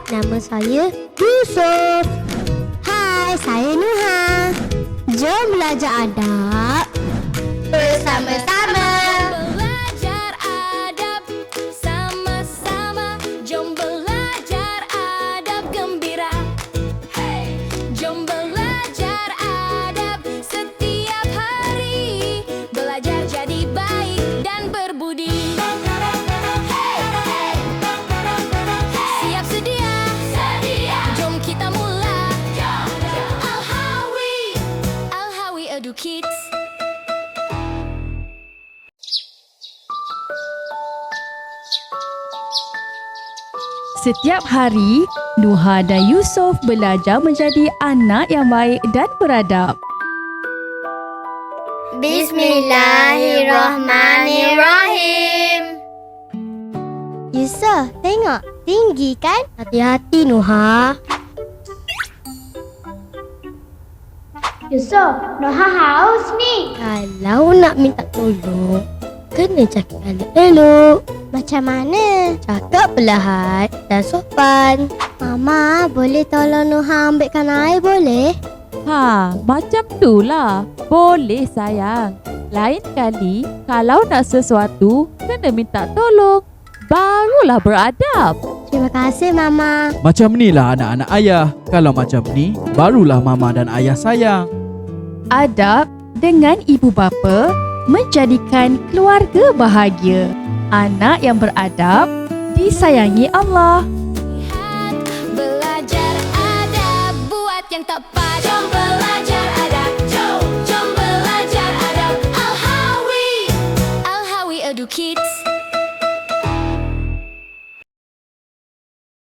nama saya Yusuf. Hai, saya Nuha. Jom belajar adab bersama-sama. Belajar adab sama-sama. Jom belajar adab gembira. Hey, jom belajar adab setiap hari. Belajar jadi baik dan berbudi. Hey, hey. Siap sedia? Sedia. Jom kita mula. Al-Hawi Edu Kids. Setiap hari, Nuha dan Yusuf belajar menjadi anak yang baik dan beradab. Bismillahirrahmanirrahim. Yusuf, tengok. Tinggi kan? Hati-hati, Nuha. Yusuf, Noha haus ni. Kalau nak minta tolong, kena cakap elok-elok. Macam mana? Cakap perlahan dan sopan. Mama, boleh tolong Nuha ambilkan air boleh? Macam tu lah. Boleh sayang. Lain kali, kalau nak sesuatu, kena minta tolong. Barulah beradab. Terima kasih, Mama. Macam ni lah anak-anak ayah. Kalau macam ni, barulah mama dan ayah sayang. Adab dengan ibu bapa menjadikan keluarga bahagia. Anak yang beradab disayangi Allah. Belajar adab buat yang tak